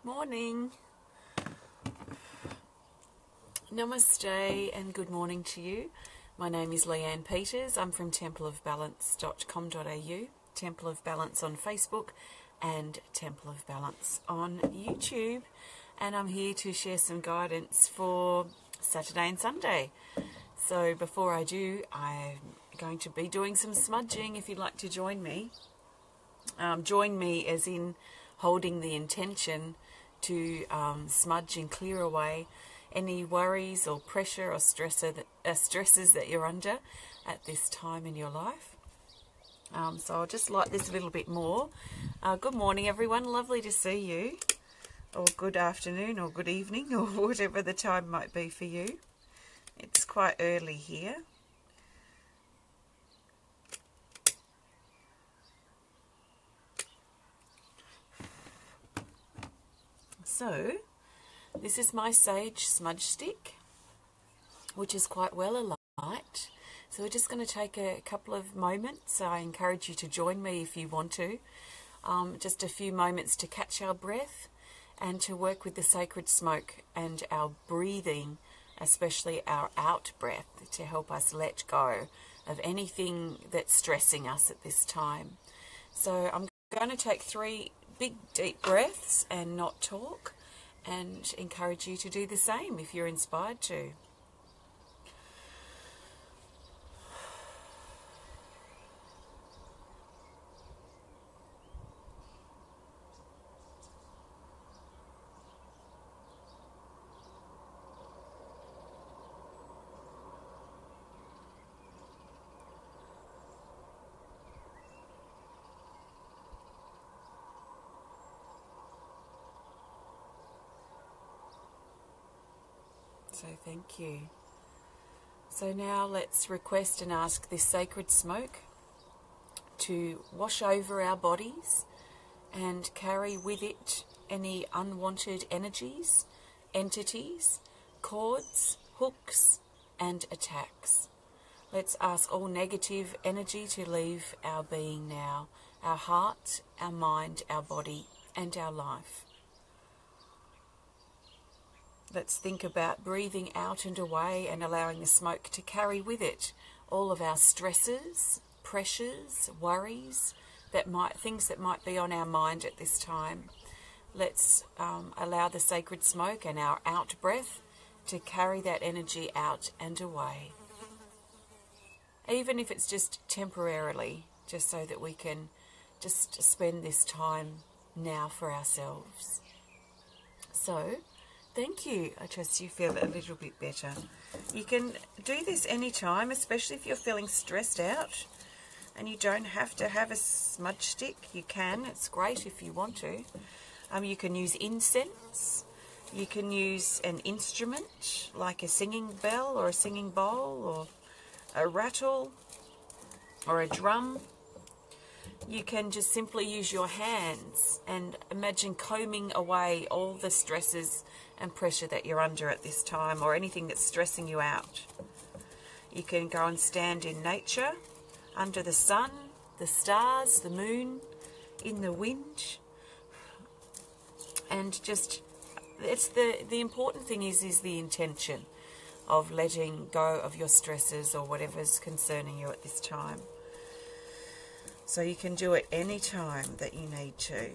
Morning. Namaste and good morning to you. My name is Leanne Peters. I'm from templeofbalance.com.au, Temple of Balance on Facebook and Temple of Balance on YouTube. And I'm here to share some guidance for Saturday and Sunday. So before I do, I'm going to be doing some smudging if you'd like to join me. Join me as in holding the intention to smudge and clear away any worries or pressure or stresses that you're under at this time in your life. So I'll just light this a little bit more. Good morning, everyone. Lovely to see you. Or good afternoon or good evening or whatever the time might be for you. It's quite early here. So, this is my sage smudge stick, which is quite well alight. So we're just going to take a couple of moments. I encourage you to join me if you want to. Just a few moments to catch our breath and to work with the sacred smoke and our breathing, especially our out breath, to help us let go of anything that's stressing us at this time. So I'm going to take 3 big deep breaths and not talk, and encourage you to do the same if you're inspired to. So thank you. So now let's request and ask this sacred smoke to wash over our bodies and carry with it any unwanted energies, entities, cords, hooks and attacks. Let's ask all negative energy to leave our being now, our heart, our mind, our body and our life. Let's think about breathing out and away and allowing the smoke to carry with it all of our stresses, pressures, worries, things that might be on our mind at this time. Let's allow the sacred smoke and our out breath to carry that energy out and away. Even if it's just temporarily, just so that we can just spend this time now for ourselves. So, thank you. I trust you feel a little bit better. You can do this anytime, especially if you're feeling stressed out. And you don't have to have a smudge stick. You can. It's great if you want to. You can use incense. You can use an instrument like a singing bell or a singing bowl or a rattle or a drum. You can just simply use your hands and imagine combing away all the stresses and pressure that you're under at this time, or anything that's stressing you out. You can go and stand in nature, under the sun, the stars, the moon, in the wind, and just, it's the important thing is the intention of letting go of your stresses or whatever's concerning you at this time. So you can do it any time that you need to.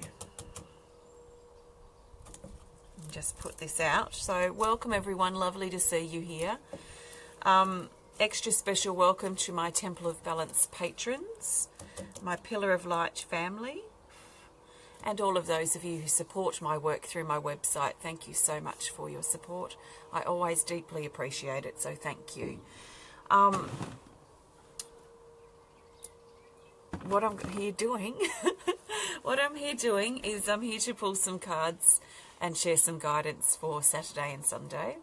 Just put this out. So welcome everyone, lovely to see you here. Extra special welcome to my Temple of Balance patrons, my Pillar of Light family, and all of those of you who support my work through my website. Thank you so much for your support. I always deeply appreciate it, so thank you. What I'm here doing is I'm here to pull some cards and share some guidance for Saturday and Sunday.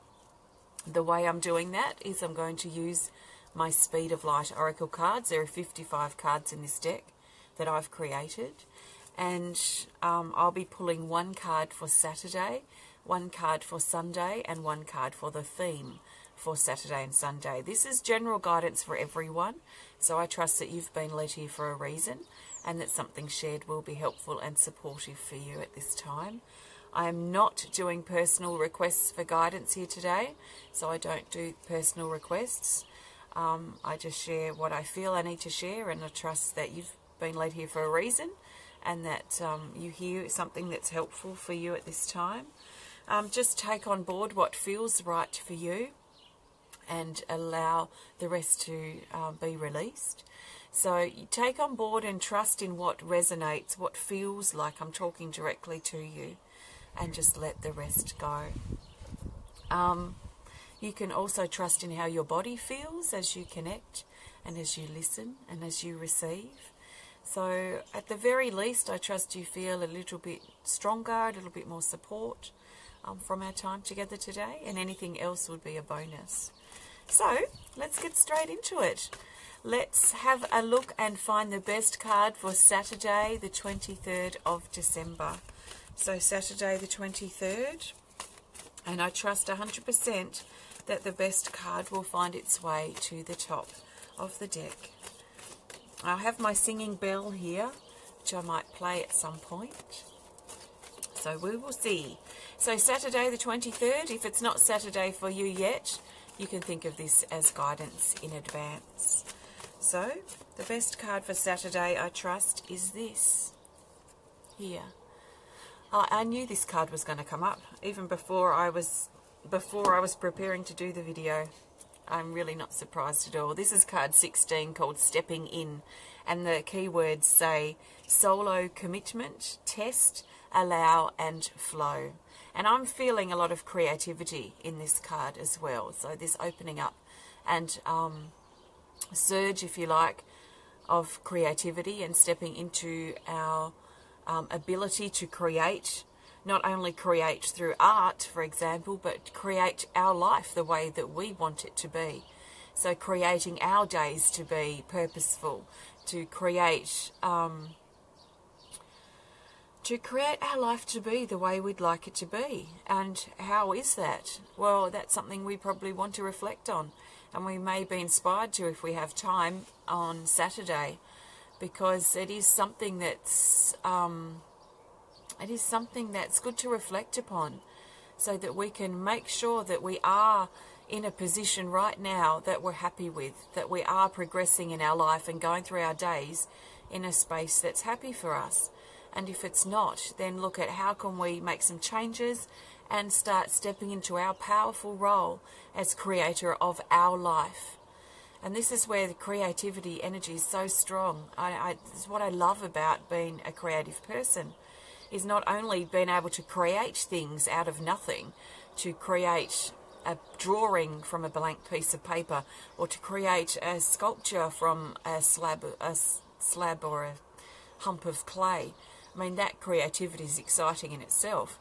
The way I'm doing that is I'm going to use my Speed of Light Oracle cards. There are 55 cards in this deck that I've created, and I'll be pulling 1 card for Saturday, 1 card for Sunday, and 1 card for the theme for Saturday and Sunday. This is general guidance for everyone, so I trust that you've been led here for a reason and that something shared will be helpful and supportive for you at this time. I am not doing personal requests for guidance here today, so I don't do personal requests. I just share what I feel I need to share, and I trust that you've been led here for a reason, and that you hear something that's helpful for you at this time. Just take on board what feels right for you and allow the rest to be released. So you take on board and trust in what resonates, what feels like I'm talking directly to you, and just let the rest go. You can also trust in how your body feels as you connect and as you listen and as you receive. So at the very least, I trust you feel a little bit stronger, a little bit more support from our time together today, and anything else would be a bonus. So let's get straight into it. Let's have a look and find the best card for Saturday, the 23rd of December. So Saturday the 23rd, and I trust 100% that the best card will find its way to the top of the deck. I have my singing bell here, which I might play at some point. So we will see. So Saturday the 23rd, if it's not Saturday for you yet, you can think of this as guidance in advance. So the best card for Saturday, I trust, is this here. I knew this card was going to come up even before I was preparing to do the video. I'm really not surprised at all. This is card 16, called Stepping In, and the keywords say solo commitment, test, allow and flow. And I'm feeling a lot of creativity in this card as well. So this opening up and surge, if you like, of creativity and stepping into our ability to create, not only create through art, for example, but create our life the way that we want it to be. So creating our days to be purposeful, to create our life to be the way we'd like it to be. And how is that? Well, that's something we probably want to reflect on, and we may be inspired to if we have time on Saturday, because it is something that's good to reflect upon, so that we can make sure that we are in a position right now that we're happy with, that we are progressing in our life and going through our days in a space that's happy for us. And if it's not, then look at how can we make some changes and start stepping into our powerful role as creator of our life. And this is where the creativity energy is so strong. This is what I love about being a creative person, is not only being able to create things out of nothing, to create a drawing from a blank piece of paper, or to create a sculpture from a slab or a hump of clay. I mean, that creativity is exciting in itself.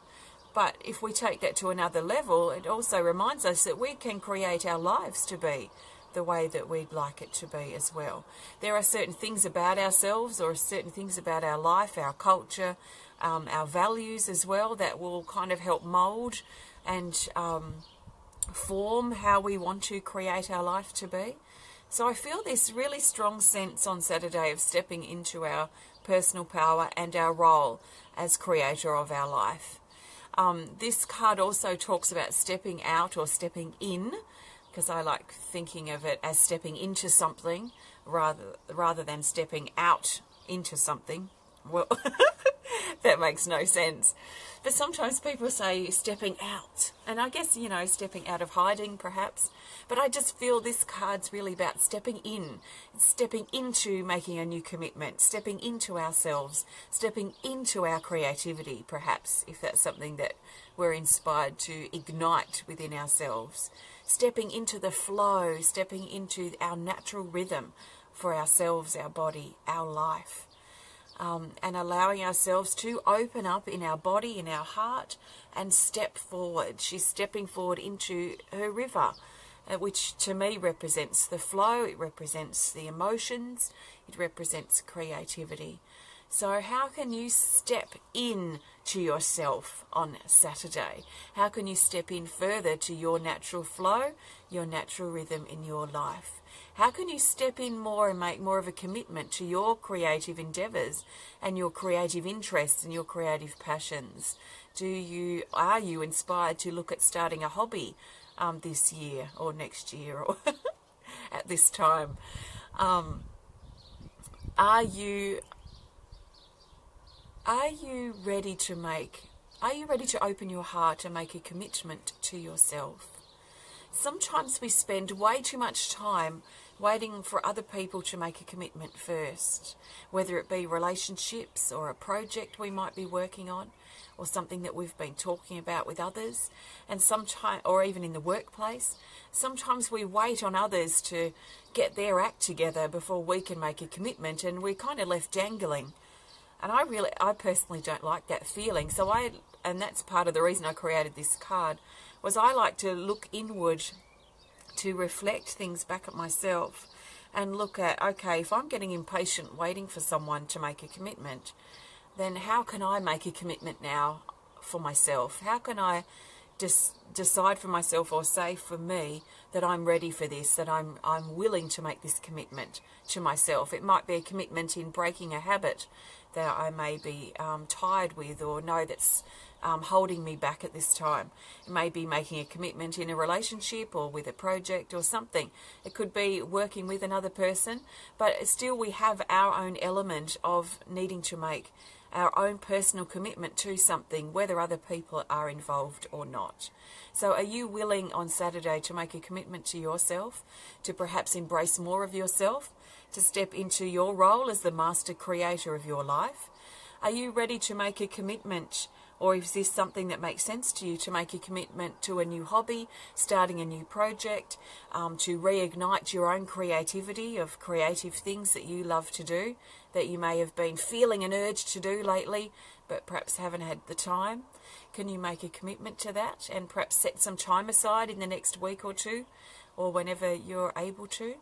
But if we take that to another level, it also reminds us that we can create our lives to be the way that we'd like it to be as well. There are certain things about ourselves, or certain things about our life, our culture, our values as well, that will kind of help mould and form how we want to create our life to be. So I feel this really strong sense on Saturday of stepping into our personal power and our role as creator of our life. This card also talks about stepping out or stepping in, because I like thinking of it as stepping into something rather than stepping out into something. Well, that makes no sense. But sometimes people say stepping out, and I guess, you know, stepping out of hiding perhaps. But I just feel this card's really about stepping in, stepping into making a new commitment, stepping into ourselves, stepping into our creativity perhaps, if that's something that we're inspired to ignite within ourselves. Stepping into the flow, stepping into our natural rhythm for ourselves, our body, our life. And allowing ourselves to open up in our body, in our heart, and step forward. She's stepping forward into her river, which to me represents the flow, it represents the emotions, it represents creativity. So how can you step in to yourself on Saturday? How can you step in further to your natural flow, your natural rhythm in your life? How can you step in more and make more of a commitment to your creative endeavours and your creative interests and your creative passions? Are you inspired to look at starting a hobby this year or next year or at this time? Are you ready to open your heart and make a commitment to yourself? Sometimes we spend way too much time waiting for other people to make a commitment first, whether it be relationships or a project we might be working on or something that we've been talking about with others, and sometimes, or even in the workplace. Sometimes we wait on others to get their act together before we can make a commitment, and we're kind of left dangling. And I personally don't like that feeling. And that's part of the reason I created this card, was I like to look inward to reflect things back at myself and look at, okay, if I'm getting impatient waiting for someone to make a commitment, then how can I make a commitment now for myself? How can I decide for myself, or say for me, that I'm ready for this, that I'm willing to make this commitment to myself? It might be a commitment in breaking a habit that I may be tired with, or know that's holding me back at this time. It may be making a commitment in a relationship or with a project or something. It could be working with another person, but still we have our own element of needing to make our own personal commitment to something, whether other people are involved or not. So are you willing on Saturday to make a commitment to yourself, to perhaps embrace more of yourself, to step into your role as the master creator of your life? Are you ready to make a commitment, or is this something that makes sense to you, to make a commitment to a new hobby, starting a new project, to reignite your own creativity of creative things that you love to do, that you may have been feeling an urge to do lately, but perhaps haven't had the time? Can you make a commitment to that and perhaps set some time aside in the next week or two, or whenever you're able to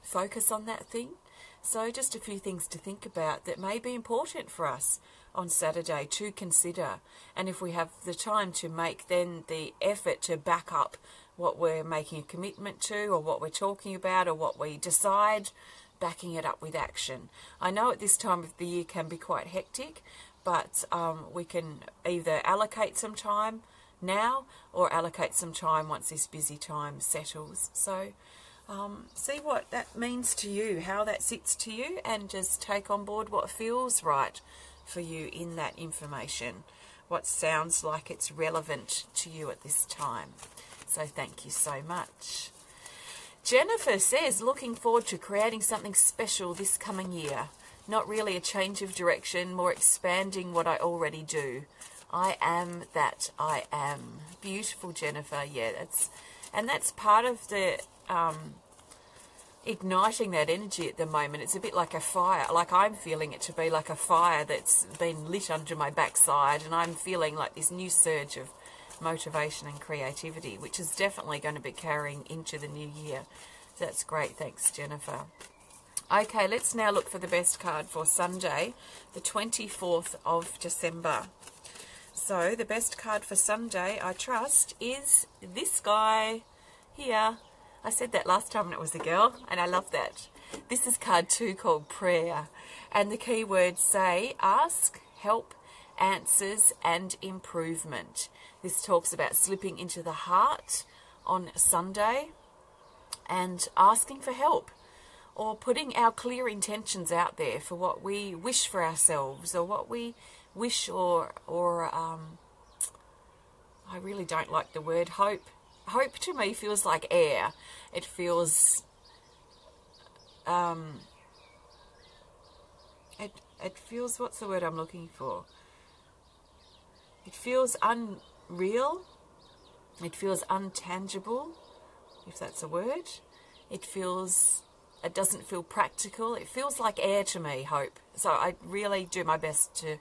focus on that thing? So just a few things to think about that may be important for us on Saturday to consider. And if we have the time to make then the effort to back up what we're making a commitment to, or what we're talking about, or what we decide, backing it up with action. I know at this time of the year can be quite hectic, but we can either allocate some time now or allocate some time once this busy time settles. So see what that means to you, how that sits to you, and just take on board what feels right for you in that information, what sounds like it's relevant to you at this time. So thank you so much. Jennifer says, looking forward to creating something special this coming year. Not really a change of direction, more expanding what I already do. I am that I am. Beautiful, Jennifer. Yeah, that's part of the igniting that energy at the moment. It's a bit like a fire. Like, I'm feeling it to be like a fire that's been lit under my backside, and I'm feeling like this new surge of motivation and creativity, which is definitely going to be carrying into the new year. So that's great. Thanks, Jennifer. Okay, let's now look for the best card for Sunday, the 24th of December. So the best card for Sunday, I trust, is this guy here. I said that last time and it was a girl, and I love that. This is card 2, called Prayer. And the key words say ask, help, answers, and improvement. This talks about slipping into the heart on Sunday and asking for help, or putting our clear intentions out there for what we wish for ourselves, or what we wish, or I really don't like the word hope. Hope to me feels like air. It feels it feels, what's the word I'm looking for? It feels unreal. It feels untangible, if that's a word. It doesn't feel practical. It feels like air to me, hope. So I really do my best to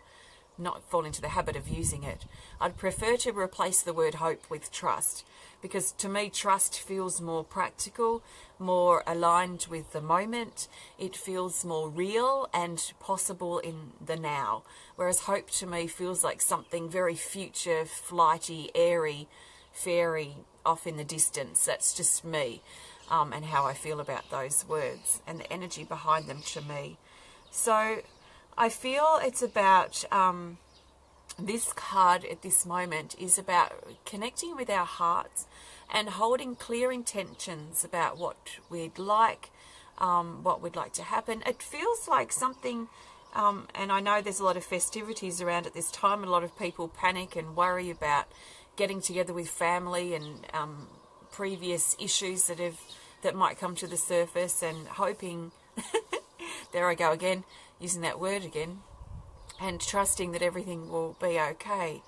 not fall into the habit of using it. I'd prefer to replace the word hope with trust, because to me trust feels more practical, more aligned with the moment. It feels more real and possible in the now, whereas hope to me feels like something very future, flighty, airy, fairy, off in the distance. That's just me, and how I feel about those words and the energy behind them to me. So I feel it's about, this card at this moment is about connecting with our hearts and holding clear intentions about what we'd like, what we'd like to happen. It feels like something, and I know there's a lot of festivities around at this time. A lot of people panic and worry about getting together with family and previous issues that might come to the surface, and hoping, there I go again, using that word again, and trusting that everything will be okay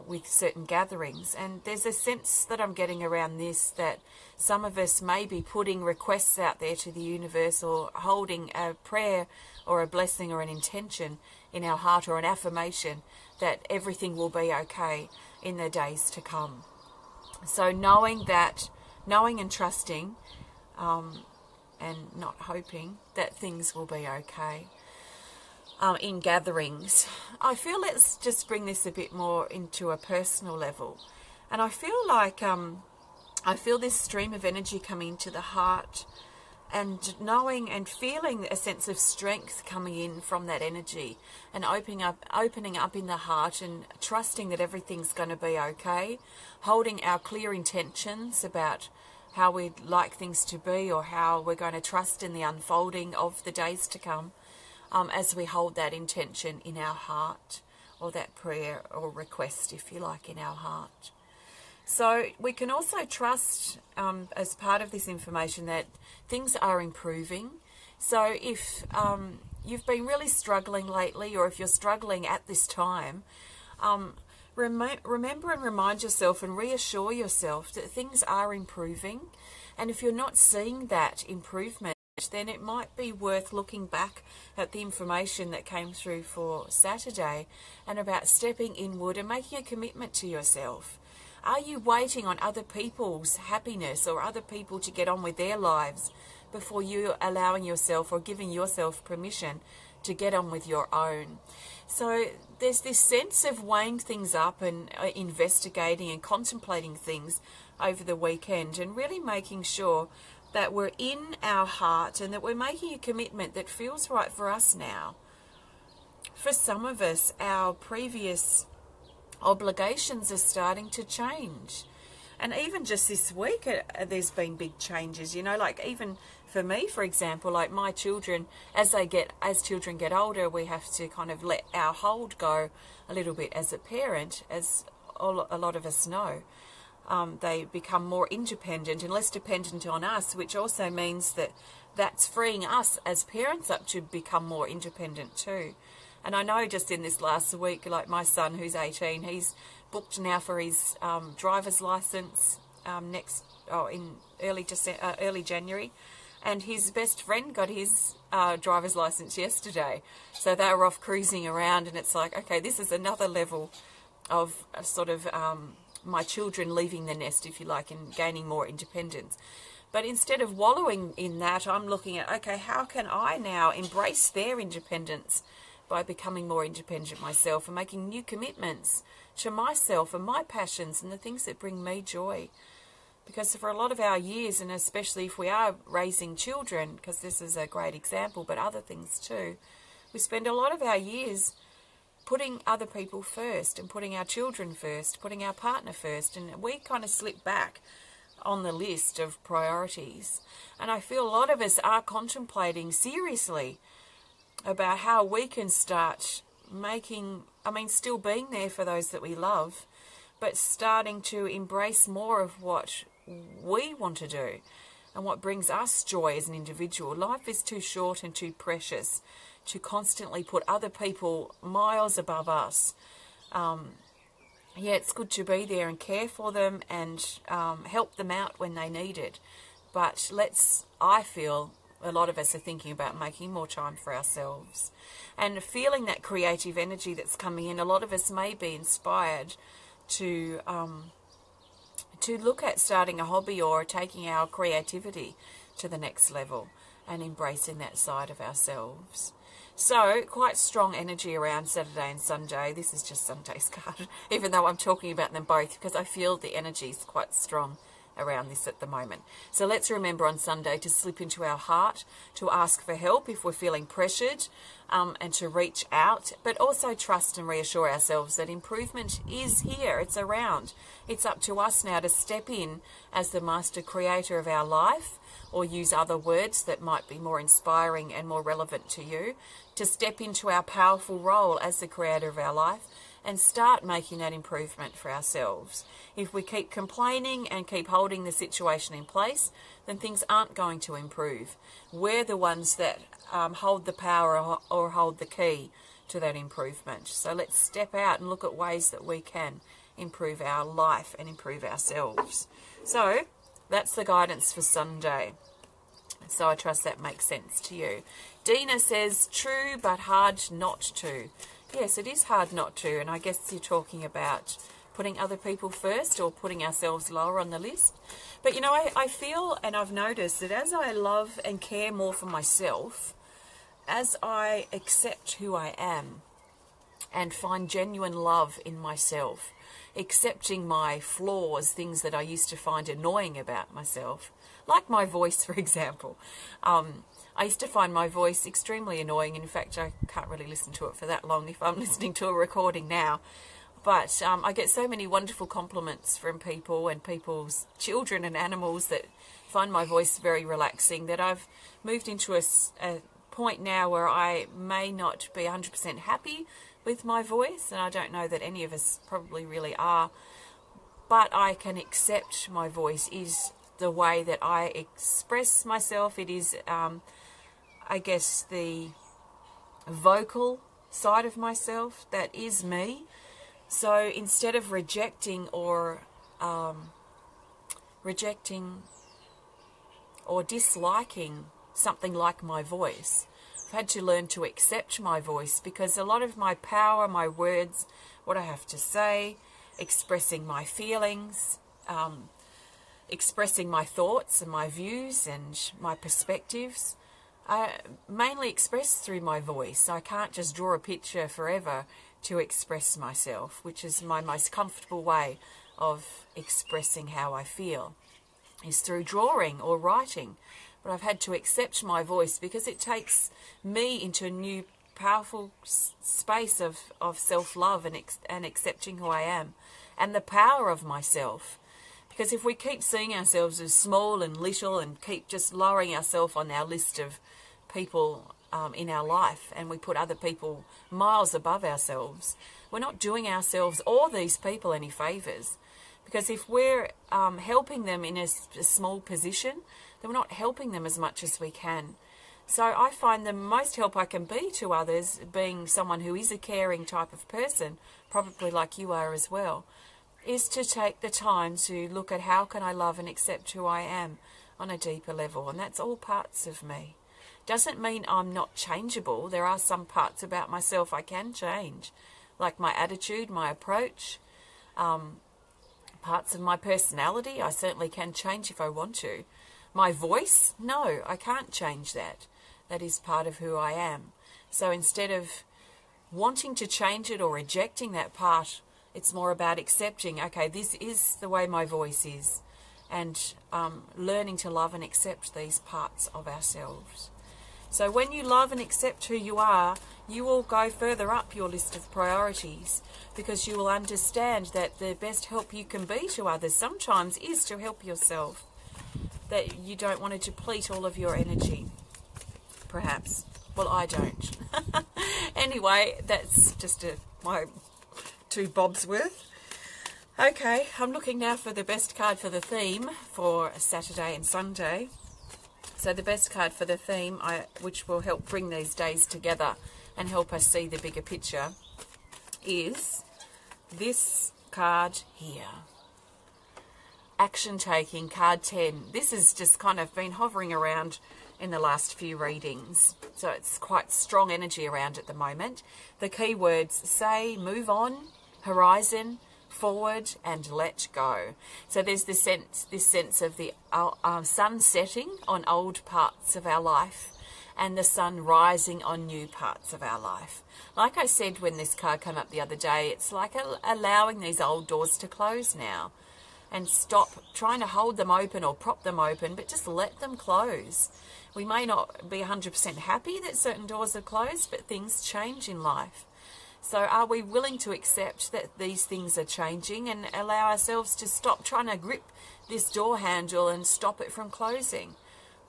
with certain gatherings. And there's a sense that I'm getting around this, that some of us may be putting requests out there to the universe, or holding a prayer or a blessing or an intention in our heart, or an affirmation that everything will be okay in the days to come. So knowing and trusting, and not hoping that things will be okay. In gatherings, I feel, let's just bring this a bit more into a personal level, and I feel like I feel this stream of energy coming into the heart, and knowing and feeling a sense of strength coming in from that energy, and opening up in the heart, and trusting that everything's going to be okay, holding our clear intentions about how we'd like things to be, or how we're going to trust in the unfolding of the days to come, as we hold that intention in our heart, or that prayer or request, if you like, in our heart. So we can also trust, as part of this information, that things are improving. So if you've been really struggling lately, or if you're struggling at this time, remember and remind yourself and reassure yourself that things are improving. And if you're not seeing that improvement, then it might be worth looking back at the information that came through for Saturday, and about stepping inward and making a commitment to yourself. Are you waiting on other people's happiness, or other people to get on with their lives, before you allowing yourself or giving yourself permission to get on with your own? So there's this sense of weighing things up and investigating and contemplating things over the weekend, and really making sure that we're in our heart, and that we're making a commitment that feels right for us now. For some of us, our previous obligations are starting to change. And even just this week, there's been big changes, like even for me, for example, like my children, as children get older, we have to kind of let our hold go a little bit as a parent, as a lot of us know. They become more independent and less dependent on us, which also means that that's freeing us as parents up to become more independent too. And I know just in this last week, like my son, who's 18, he's booked now for his driver's license in early January, and his best friend got his driver's license yesterday. So they were off cruising around, and it's like, okay, this is another level of sort of my children leaving the nest, if you like, and gaining more independence. But instead of wallowing in that, I'm looking at, okay, how can I now embrace their independence by becoming more independent myself, and making new commitments to myself and my passions and the things that bring me joy. Because for a lot of our years, and especially if we are raising children, because this is a great example, but other things too, we spend a lot of our years putting other people first, and putting our children first, putting our partner first, and we kind of slip back on the list of priorities. And I feel a lot of us are contemplating seriously about how we can start still being there for those that we love, but starting to embrace more of what we want to do and what brings us joy as an individual. Life is too short and too precious to constantly put other people miles above us. It's good to be there and care for them and help them out when they need it. But I feel, a lot of us are thinking about making more time for ourselves. And feeling that creative energy that's coming in, a lot of us may be inspired to look at starting a hobby or taking our creativity to the next level and embracing that side of ourselves. So, quite strong energy around Saturday and Sunday. This is just Sunday's card, even though I'm talking about them both, because I feel the energy is quite strong around this at the moment. So let's remember on Sunday to slip into our heart, to ask for help if we're feeling pressured, and to reach out, but also trust and reassure ourselves that improvement is here, it's around. It's up to us now to step in as the master creator of our life, or use other words that might be more inspiring and more relevant to you, to step into our powerful role as the creator of our life and start making that improvement for ourselves. If we keep complaining and keep holding the situation in place, then things aren't going to improve. We're the ones that hold the power or hold the key to that improvement. So let's step out and look at ways that we can improve our life and improve ourselves. So that's the guidance for Sunday. So I trust that makes sense to you. Dina says, true but hard not to. Yes, it is hard not to, and I guess you're talking about putting other people first or putting ourselves lower on the list. But, you know, I feel and I've noticed that as I love and care more for myself, as I accept who I am and find genuine love in myself, accepting my flaws, things that I used to find annoying about myself, like my voice, for example. I used to find my voice extremely annoying. In fact, I can't really listen to it for that long if I'm listening to a recording now. But I get so many wonderful compliments from people and people's children and animals that find my voice very relaxing, that I've moved into a point now where I may not be 100% happy with my voice, and I don't know that any of us probably really are, but I can accept my voice is the way that I express myself. It is, I guess, the vocal side of myself that is me. So instead of rejecting or disliking something like my voice, I've had to learn to accept my voice, because a lot of my power, my words, what I have to say, expressing my feelings, expressing my thoughts and my views and my perspectives, are mainly expressed through my voice. I can't just draw a picture forever to express myself, which is my most comfortable way of expressing how I feel, is through drawing or writing. But I've had to accept my voice because it takes me into a new powerful space of self-love and accepting who I am and the power of myself. Because if we keep seeing ourselves as small and little and keep just lowering ourselves on our list of people in our life, and we put other people miles above ourselves, we're not doing ourselves or these people any favours. Because if we're helping them in a small position, then we're not helping them as much as we can. So I find the most help I can be to others, being someone who is a caring type of person, probably like you are as well, is to take the time to look at how can I love and accept who I am on a deeper level. And that's all parts of me. Doesn't mean I'm not changeable. There are some parts about myself I can change, like my attitude, my approach, parts of my personality I certainly can change if I want to. My voice, no, I can't change that. That is part of who I am. So instead of wanting to change it or rejecting that part, it's more about accepting, okay, this is the way my voice is, and learning to love and accept these parts of ourselves. So when you love and accept who you are, you will go further up your list of priorities, because you will understand that the best help you can be to others sometimes is to help yourself. That you don't want to deplete all of your energy, perhaps. Well, I don't. Anyway, that's just my 2 bobs worth. Okay, I'm looking now for the best card for the theme for Saturday and Sunday. So the best card for the theme, which will help bring these days together and help us see the bigger picture, is this card here. Action taking, card 10. This has just kind of been hovering around in the last few readings. So it's quite strong energy around at the moment. The key words say move on, horizon, forward, and let go. So there's this sense of the sun setting on old parts of our life and the sun rising on new parts of our life. Like I said when this card came up the other day, it's like allowing these old doors to close now, and stop trying to hold them open or prop them open, but just let them close. We may not be 100% happy that certain doors are closed, but things change in life. So are we willing to accept that these things are changing and allow ourselves to stop trying to grip this door handle and stop it from closing?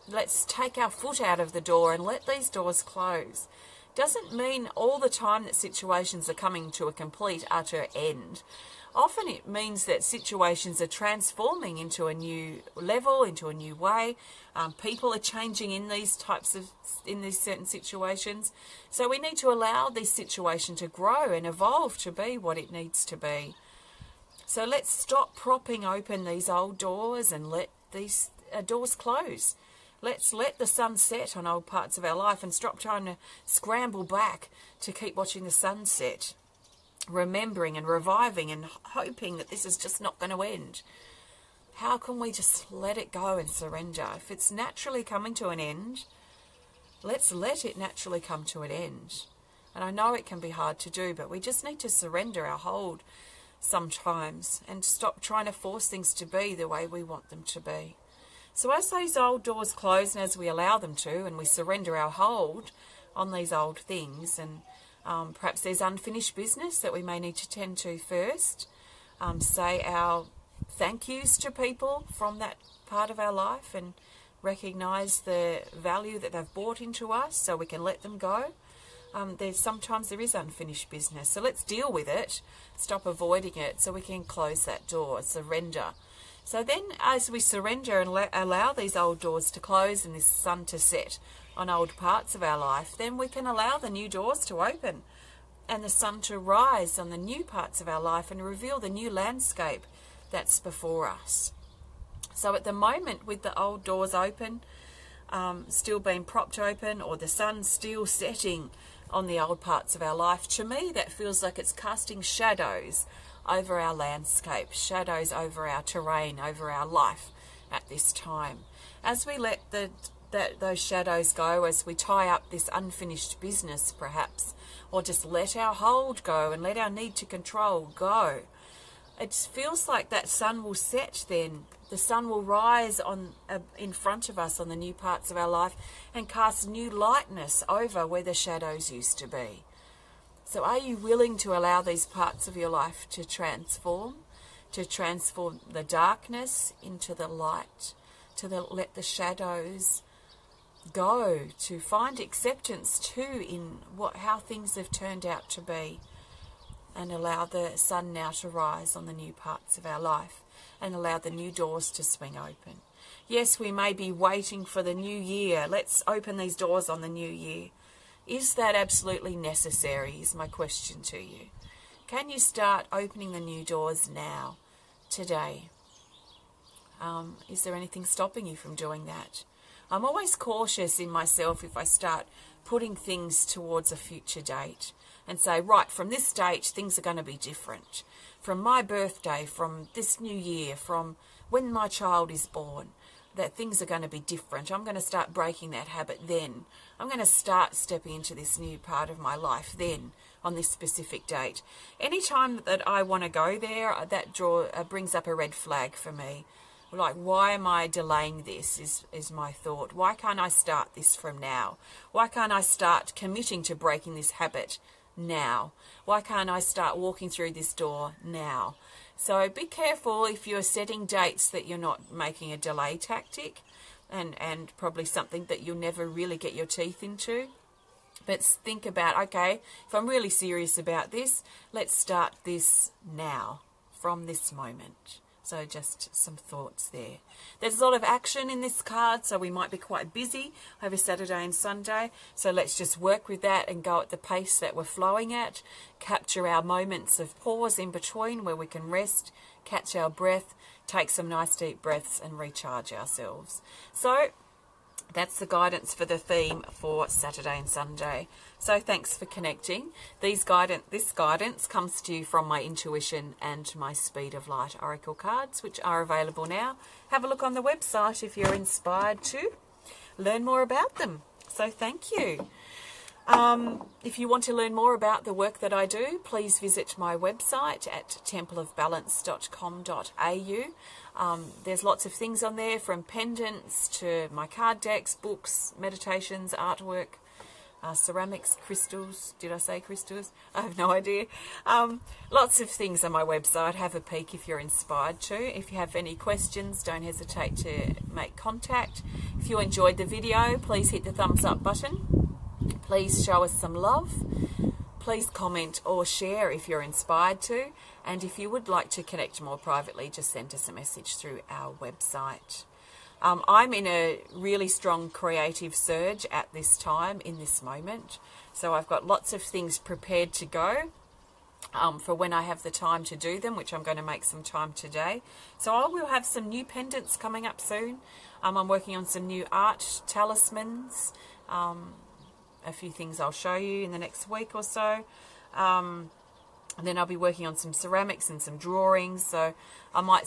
Let's take our foot out of the door and let these doors close. Doesn't mean all the time that situations are coming to a complete, utter end. Often it means that situations are transforming into a new level, into a new way. People are changing in these certain situations. So we need to allow this situation to grow and evolve to be what it needs to be. So let's stop propping open these old doors and let these doors close. Let's let the sun set on old parts of our life and stop trying to scramble back to keep watching the sunset, remembering and reviving and hoping that this is just not going to end. How can we just let it go and surrender? If it's naturally coming to an end, let's let it naturally come to an end. And I know it can be hard to do, but we just need to surrender our hold sometimes and stop trying to force things to be the way we want them to be. So as those old doors close and as we allow them to, and we surrender our hold on these old things, and perhaps there's unfinished business that we may need to tend to first, say our thank yous to people from that part of our life and recognise the value that they've brought into us so we can let them go. Sometimes there is unfinished business, so let's deal with it, stop avoiding it so we can close that door, surrender. So then as we surrender and allow these old doors to close and this sun to set on old parts of our life, then we can allow the new doors to open and the sun to rise on the new parts of our life and reveal the new landscape that's before us. So at the moment, with the old doors open, still being propped open, or the sun still setting on the old parts of our life, to me that feels like it's casting shadows over our landscape, shadows over our terrain, over our life at this time. As we let those shadows go, as we tie up this unfinished business perhaps, or just let our hold go and let our need to control go, it feels like that sun will set then. The sun will rise in front of us on the new parts of our life and cast new lightness over where the shadows used to be. So are you willing to allow these parts of your life to transform the darkness into the light, let the shadows go, to find acceptance too in how things have turned out to be, and allow the sun now to rise on the new parts of our life and allow the new doors to swing open. Yes, we may be waiting for the new year. Let's open these doors on the new year. Is that absolutely necessary, is my question to you. Can you start opening the new doors now, today? Is there anything stopping you from doing that? I'm always cautious in myself if I start putting things towards a future date and say, right, from this date, things are going to be different. From my birthday, from this new year, from when my child is born, that things are going to be different. I'm going to start breaking that habit then. I'm going to start stepping into this new part of my life then, on this specific date. Anytime that I want to go there, that brings up a red flag for me. Like, why am I delaying this is my thought. Why can't I start this from now? Why can't I start committing to breaking this habit now? Why can't I start walking through this door now? So be careful if you're setting dates that you're not making a delay tactic and probably something that you'll never really get your teeth into. But think about, okay, if I'm really serious about this, let's start this now, from this moment. So just some thoughts there. There's a lot of action in this card, so we might be quite busy over Saturday and Sunday. So let's just work with that and go at the pace that we're flowing at. Capture our moments of pause in between where we can rest, catch our breath, take some nice deep breaths and recharge ourselves. So That's the guidance for the theme for Saturday and Sunday. So thanks for connecting. This guidance comes to you from my intuition and my Speed of Light Oracle cards, which are available now. Have a look on the website if you're inspired to learn more about them. So thank you. If you want to learn more about the work that I do, please visit my website at templeofbalance.com.au. There's lots of things on there, from pendants to my card decks, books, meditations, artwork, ceramics, crystals. Did I say crystals? I have no idea. Lots of things on my website. Have a peek if you're inspired to. If you have any questions, don't hesitate to make contact. If you enjoyed the video, please hit the thumbs up button. Please show us some love. Please comment or share if you're inspired to. And if you would like to connect more privately, just send us a message through our website. I'm in a really strong creative surge at this time, in this moment. So I've got lots of things prepared to go for when I have the time to do them, which I'm going to make some time today. So I will have some new pendants coming up soon. I'm working on some new art talismans. A few things I'll show you in the next week or so. And then I'll be working on some ceramics and some drawings. So I might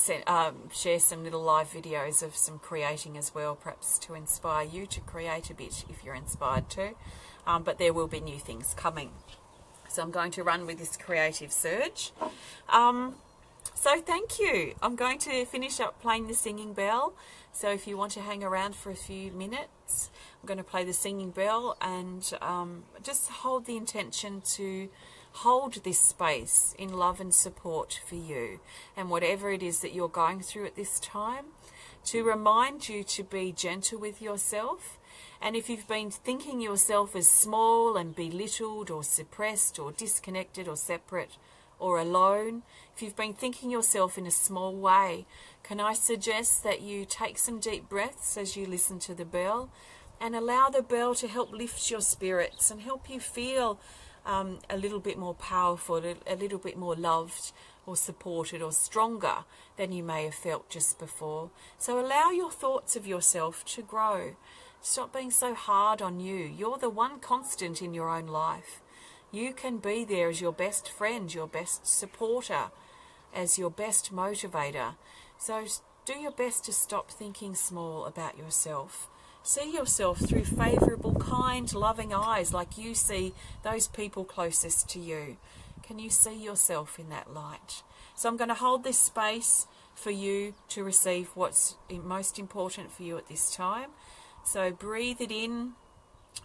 share some little live videos of some creating as well, perhaps to inspire you to create a bit if you're inspired to. But there will be new things coming. So I'm going to run with this creative surge. So thank you. I'm going to finish up playing the singing bell. So if you want to hang around for a few minutes, I'm going to play the singing bell and just hold the intention to hold this space in love and support for you and whatever it is that you're going through at this time, to remind you to be gentle with yourself. And if you've been thinking yourself as small and belittled or suppressed or disconnected or separate or alone, if you've been thinking yourself in a small way, can I suggest that you take some deep breaths as you listen to the bell and allow the bell to help lift your spirits and help you feel a little bit more powerful, a little bit more loved or supported or stronger than you may have felt just before. So allow your thoughts of yourself to grow. Stop being so hard on you. You're the one constant in your own life. You can be there as your best friend, your best supporter, as your best motivator. So do your best to stop thinking small about yourself. See yourself through favourable, kind, loving eyes, like you see those people closest to you. Can you see yourself in that light? So I'm going to hold this space for you to receive what's most important for you at this time. So breathe it in,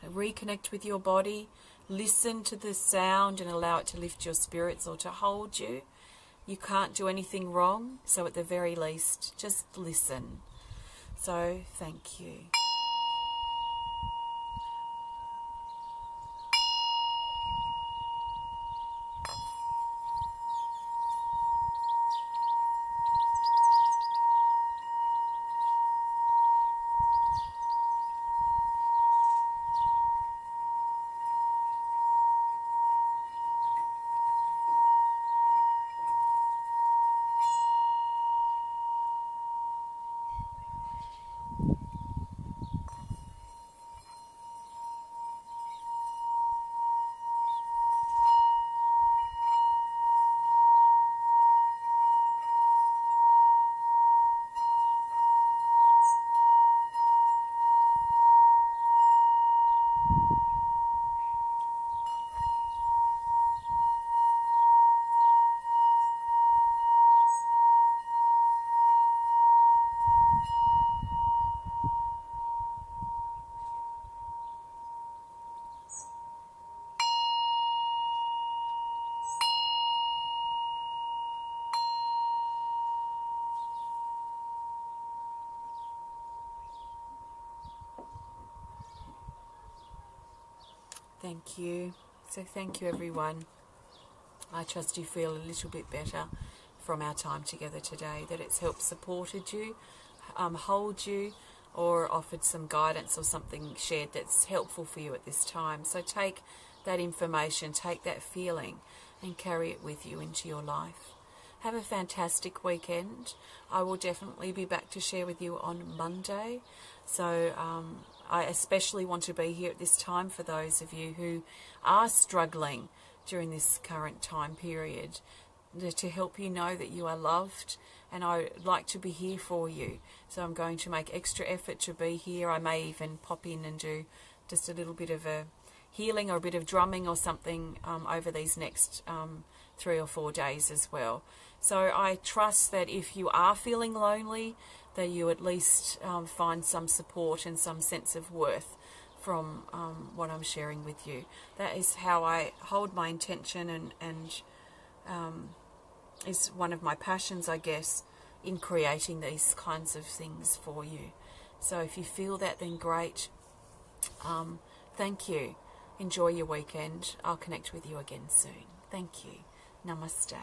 reconnect with your body, listen to the sound and allow it to lift your spirits or to hold you. You can't do anything wrong, so at the very least, just listen. So thank you. Thank you. So thank you, everyone. I trust you feel a little bit better from our time together today, that it's helped supported you, hold you, or offered some guidance or something shared that's helpful for you at this time. So take that information, take that feeling and carry it with you into your life. Have a fantastic weekend. I will definitely be back to share with you on Monday. So I especially want to be here at this time for those of you who are struggling during this current time period, to help you know that you are loved, and I like to be here for you. So I'm going to make extra effort to be here. I may even pop in and do just a little bit of a healing or a bit of drumming or something over these next 3 or 4 days as well. So I trust that if you are feeling lonely, that you at least find some support and some sense of worth from what I'm sharing with you. That is how I hold my intention, and is one of my passions, I guess, in creating these kinds of things for you. So if you feel that, then great. Thank you. Enjoy your weekend. I'll connect with you again soon. Thank you. Namaste.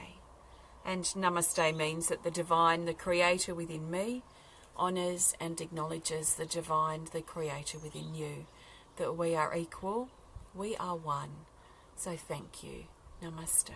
And namaste means that the divine, the creator within me, honours and acknowledges the divine, the creator within you, that we are equal, we are one. So thank you. Namaste.